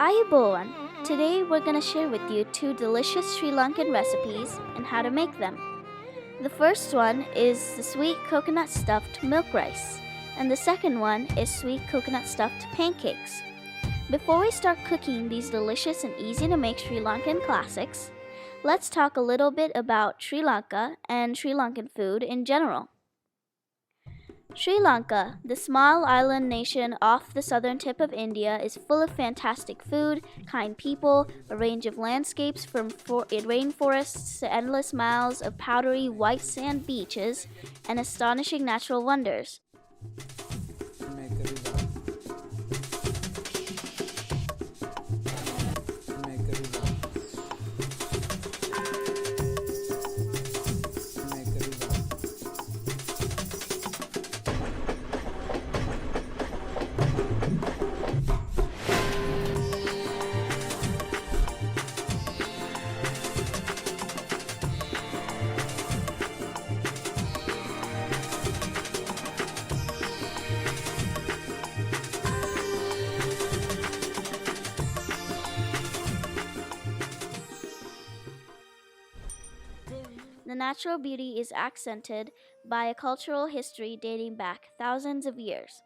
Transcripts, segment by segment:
Ayubowan! Today we're going to share with you two delicious Sri Lankan recipes and how to make them. The first one is the sweet coconut stuffed milk rice, and the second one is sweet coconut stuffed pancakes. Before we start cooking these delicious and easy to make Sri Lankan classics, let's talk a little bit about Sri Lanka and Sri Lankan food in general. Sri Lanka, the small island nation off the southern tip of India, is full of fantastic food, kind people, a range of landscapes from rainforests to endless miles of powdery white sand beaches, and astonishing natural wonders. The natural beauty is accented by a cultural history dating back thousands of years.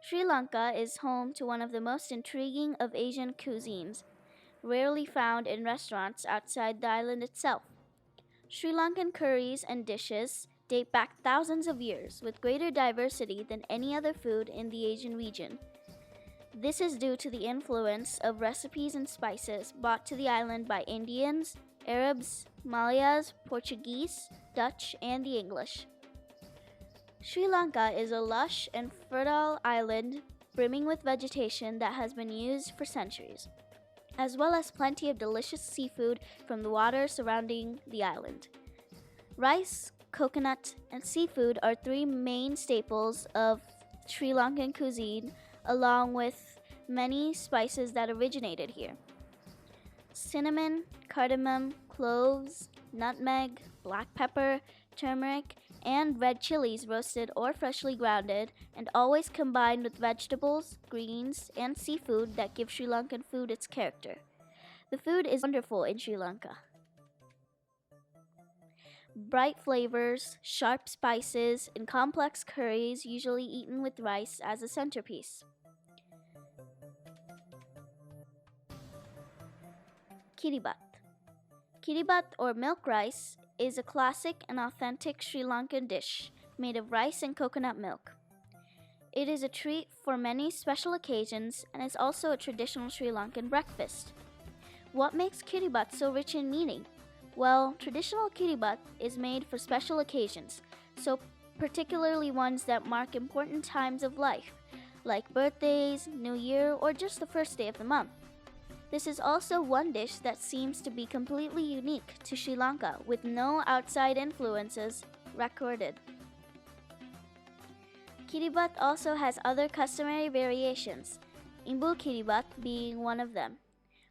Sri Lanka is home to one of the most intriguing of Asian cuisines, rarely found in restaurants outside the island itself. Sri Lankan curries and dishes date back thousands of years with greater diversity than any other food in the Asian region. This is due to the influence of recipes and spices brought to the island by Indians, Arabs, Malayas, Portuguese, Dutch, and the English. Sri Lanka is a lush and fertile island brimming with vegetation that has been used for centuries, as well as plenty of delicious seafood from the water surrounding the island. Rice, coconut, and seafood are three main staples of Sri Lankan cuisine, along with many spices that originated here. Cinnamon, cardamom, cloves, nutmeg, black pepper, turmeric, and red chilies roasted or freshly grounded and always combined with vegetables, greens, and seafood that give Sri Lankan food its character. The food is wonderful in Sri Lanka. Bright flavors, sharp spices, and complex curries usually eaten with rice as a centerpiece. Kiribat. Kiribat or milk rice is a classic and authentic Sri Lankan dish made of rice and coconut milk. It is a treat for many special occasions and is also a traditional Sri Lankan breakfast. What makes kiribat so rich in meaning? Well, traditional kiribat is made for special occasions, so particularly ones that mark important times of life, like birthdays, New Year, or just the first day of the month. This is also one dish that seems to be completely unique to Sri Lanka with no outside influences recorded. Kiribat also has other customary variations, Imbu Kiribat being one of them.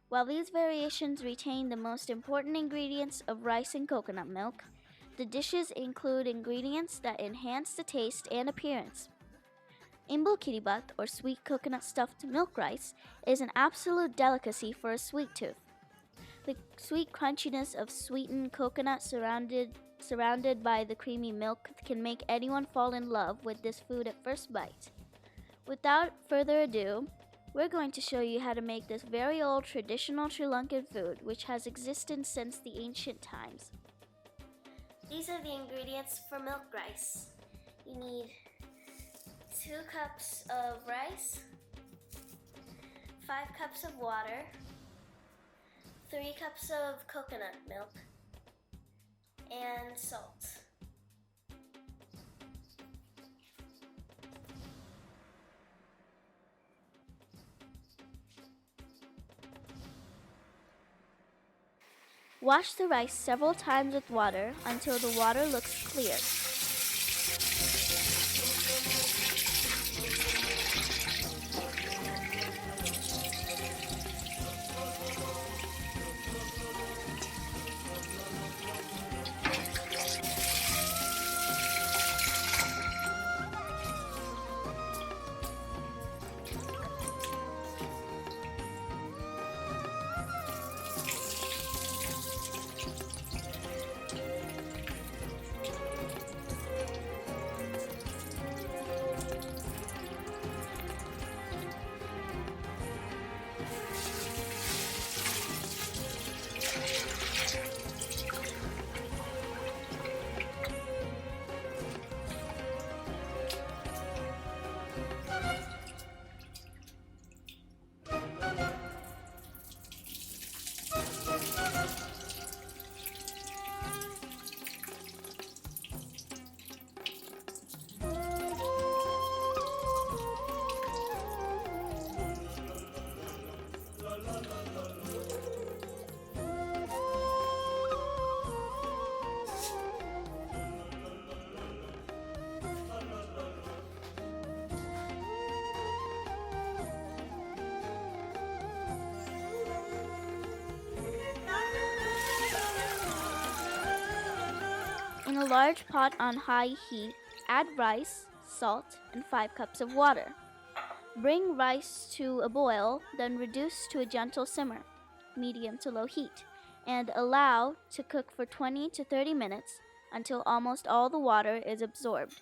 While these variations retain the most important ingredients of rice and coconut milk, the dishes include ingredients that enhance the taste and appearance. Imbu kiribat, or sweet coconut stuffed milk rice, is an absolute delicacy for a sweet tooth. The sweet crunchiness of sweetened coconut surrounded by the creamy milk can make anyone fall in love with this food at first bite. Without further ado, we're going to show you how to make this very old traditional Sri Lankan food which has existed since the ancient times. These are the ingredients for milk rice. You need 2 cups of rice, 5 cups of water, 3 cups of coconut milk, and salt. Wash the rice several times with water until the water looks clear. In a large pot on high heat, add rice, salt, and 5 cups of water. Bring rice to a boil, then reduce to a gentle simmer, medium to low heat, and allow to cook for 20 to 30 minutes until almost all the water is absorbed.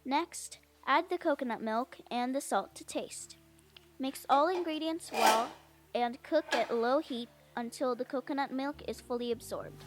Next, add the coconut milk and the salt to taste. Mix all ingredients well and cook at low heat until the coconut milk is fully absorbed.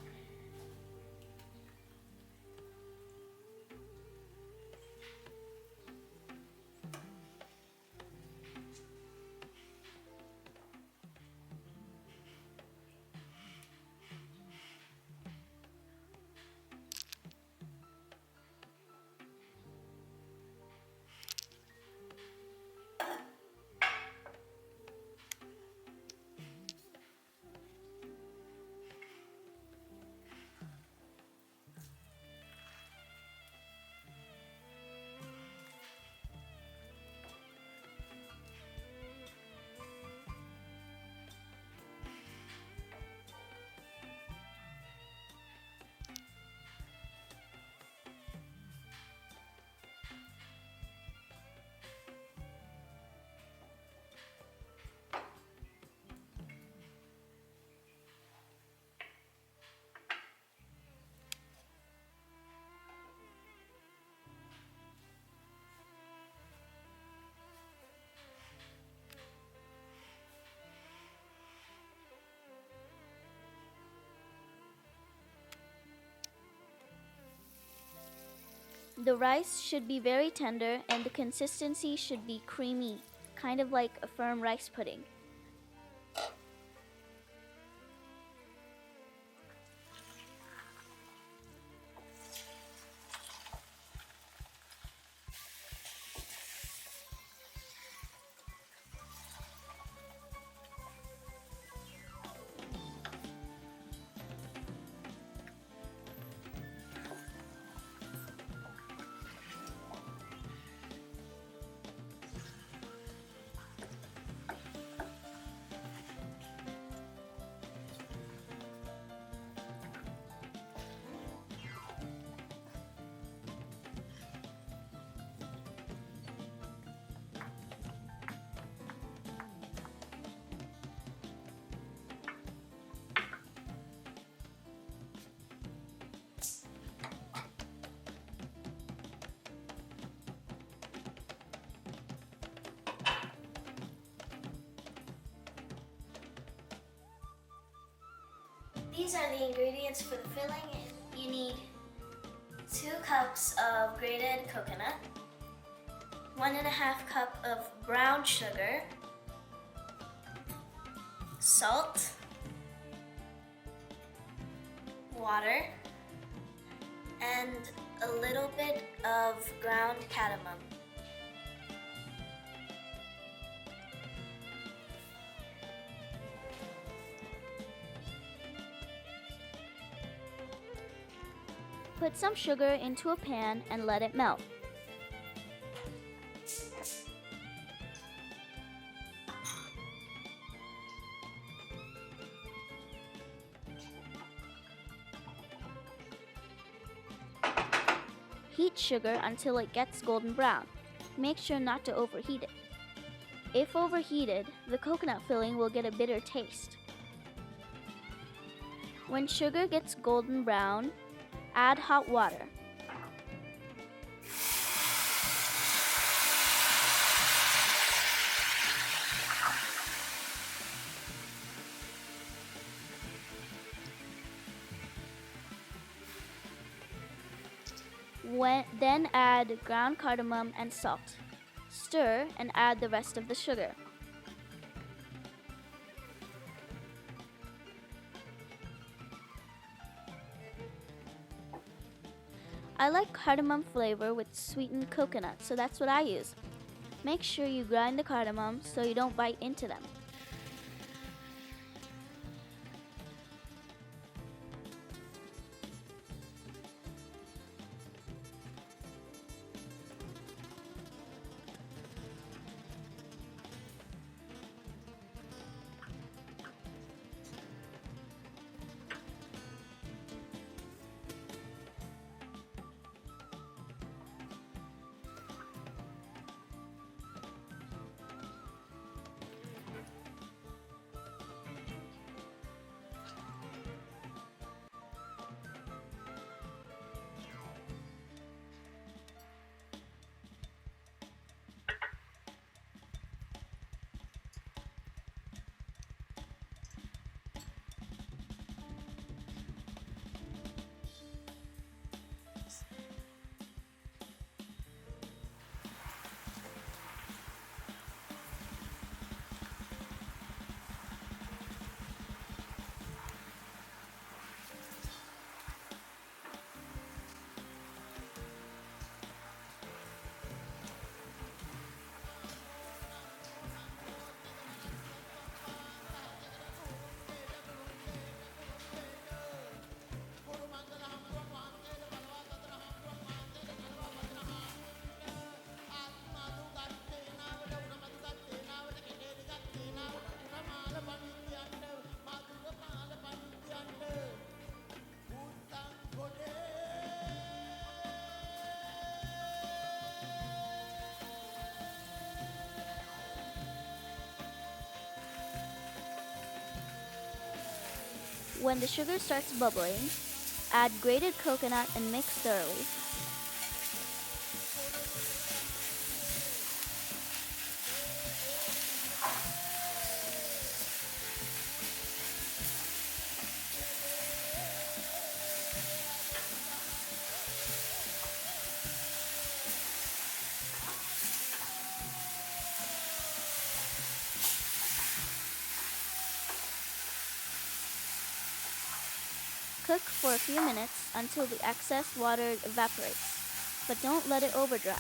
The rice should be very tender and the consistency should be creamy, kind of like a firm rice pudding. These are the ingredients for the filling. You need 2 cups of grated coconut, 1.5 cup of brown sugar, salt, water, and a little bit of ground cardamom. Put some sugar into a pan and let it melt. Heat sugar until it gets golden brown. Make sure not to overheat it. If overheated, the coconut filling will get a bitter taste. When sugar gets golden brown, add hot water. Then add ground cardamom and salt. Stir and add the rest of the sugar. I like cardamom flavor with sweetened coconut, so that's what I use. Make sure you grind the cardamom so you don't bite into them. When the sugar starts bubbling, add grated coconut and mix thoroughly. Cook for a few minutes until the excess water evaporates, but don't let it overdry.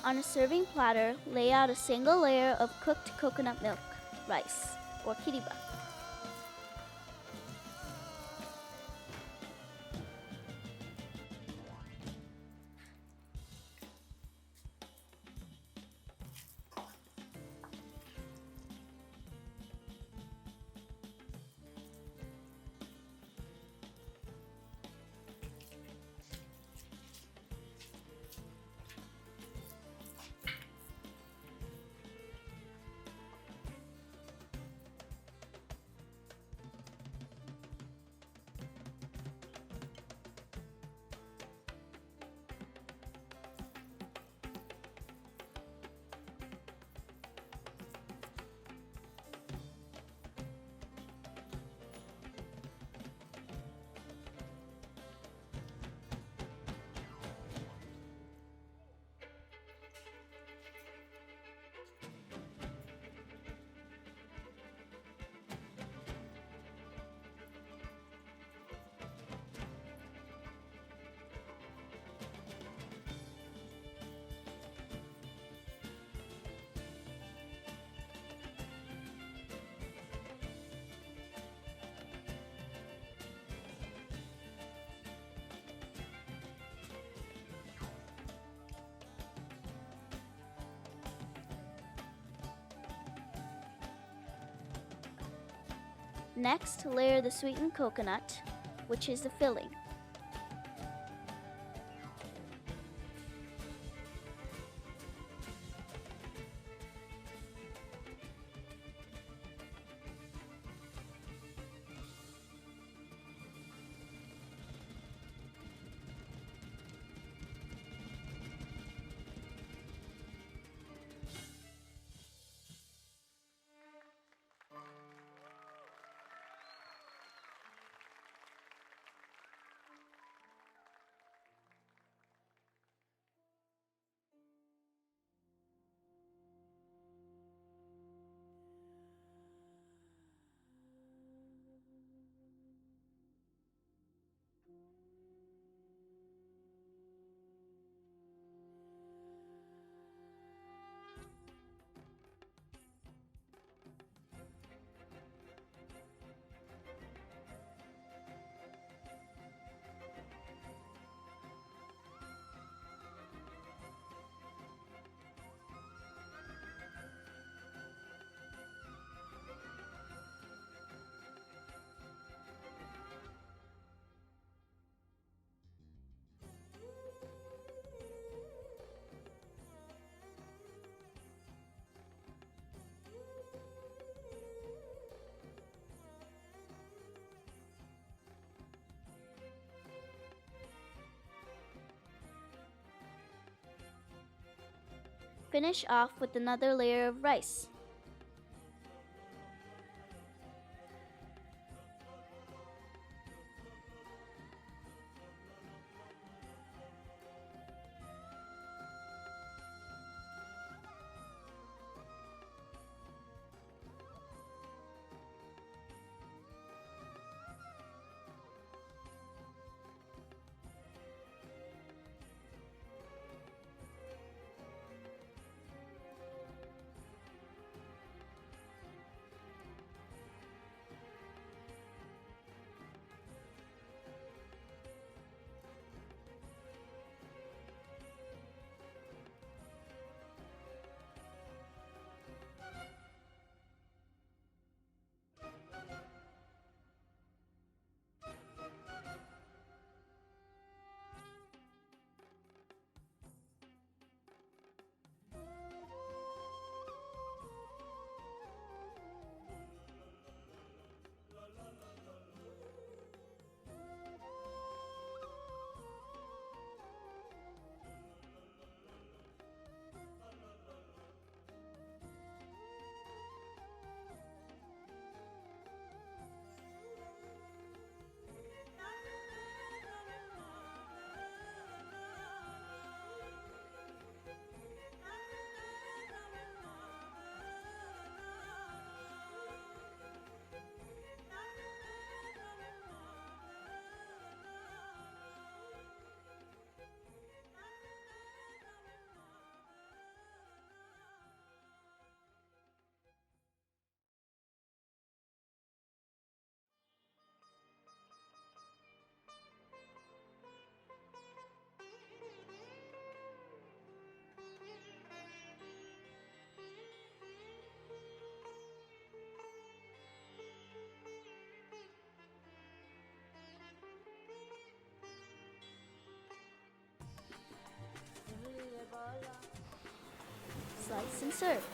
On a serving platter, lay out a single layer of cooked coconut milk rice, or kiriba. Next, layer the sweetened coconut, which is the filling. Finish off with another layer of rice. Slice and serve.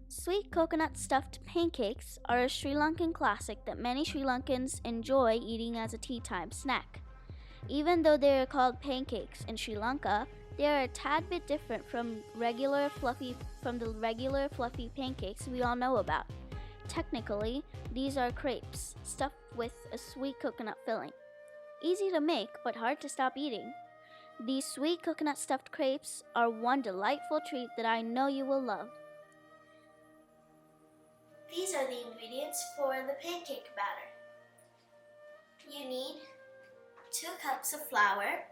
Sweet coconut stuffed pancakes are a Sri Lankan classic that many Sri Lankans enjoy eating as a tea time snack. Even though they are called pancakes in Sri Lanka, they are a tad bit different from the regular fluffy pancakes we all know about. Technically, these are crepes stuffed with a sweet coconut filling. Easy to make but hard to stop eating. These sweet coconut stuffed crepes are one delightful treat that I know you will love. These are the ingredients for the pancake batter. You need 2 cups of flour,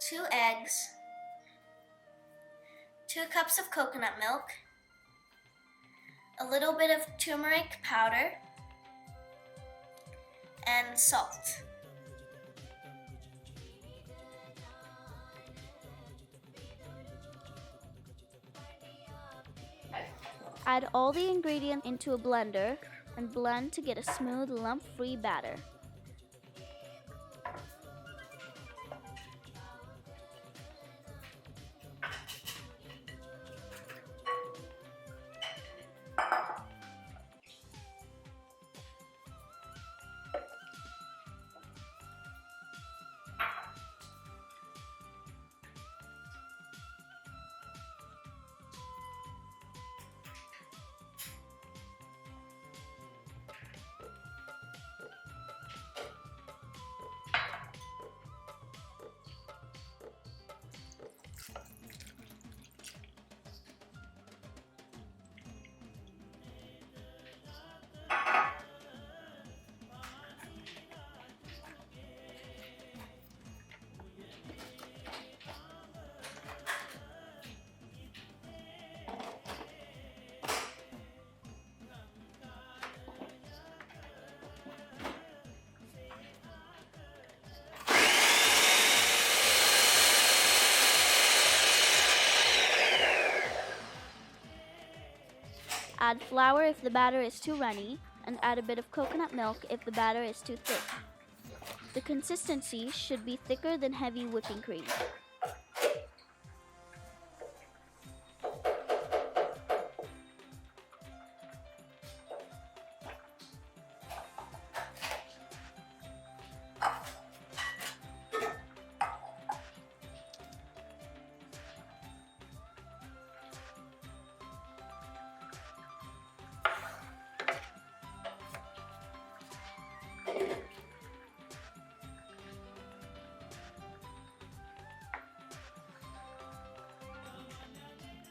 2 eggs, 2 cups of coconut milk, a little bit of turmeric powder, and salt. Add all the ingredients into a blender and blend to get a smooth, lump-free batter. Add flour if the batter is too runny, and add a bit of coconut milk if the batter is too thick. The consistency should be thicker than heavy whipping cream.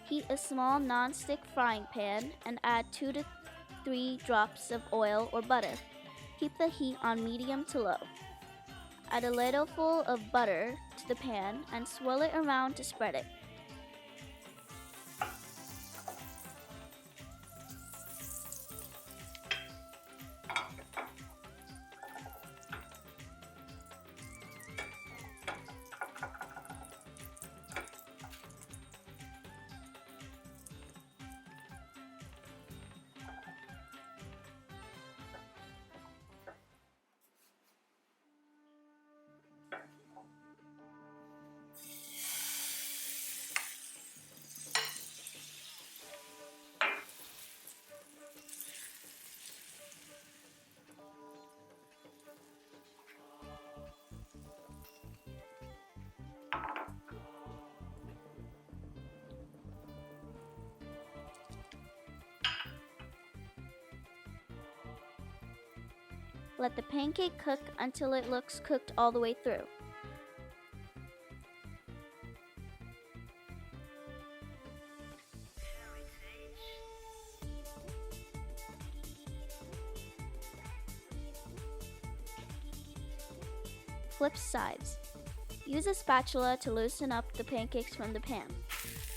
Heat a small non-stick frying pan and add 2 to 3 drops of oil or butter. Keep the heat on medium to low. Add a ladleful of butter to the pan and swirl it around to spread it. Let the pancake cook until it looks cooked all the way through. Flip sides. Use a spatula to loosen up the pancakes from the pan.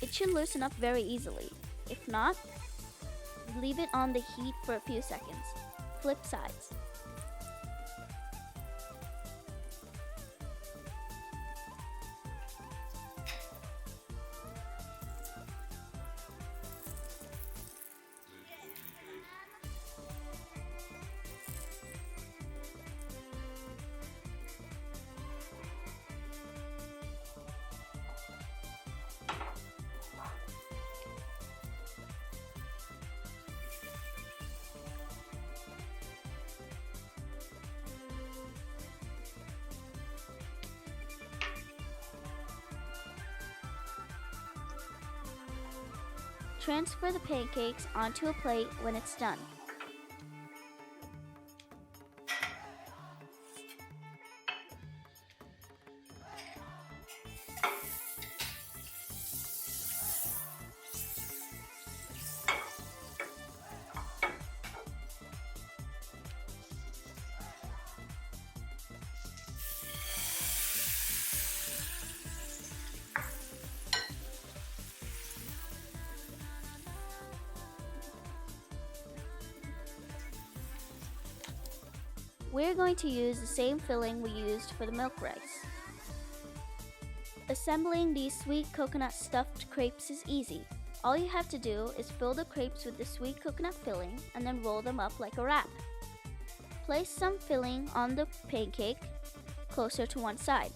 It should loosen up very easily. If not, leave it on the heat for a few seconds. Flip sides. Transfer the pancakes onto a plate when it's done. We're going to use the same filling we used for the milk rice. Assembling these sweet coconut stuffed crepes is easy. All you have to do is fill the crepes with the sweet coconut filling and then roll them up like a wrap. Place some filling on the pancake closer to one side.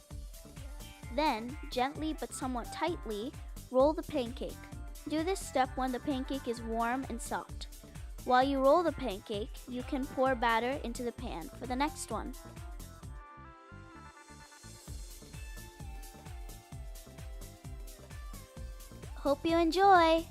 Then, gently but somewhat tightly, roll the pancake. Do this step when the pancake is warm and soft. While you roll the pancake, you can pour batter into the pan for the next one. Hope you enjoy!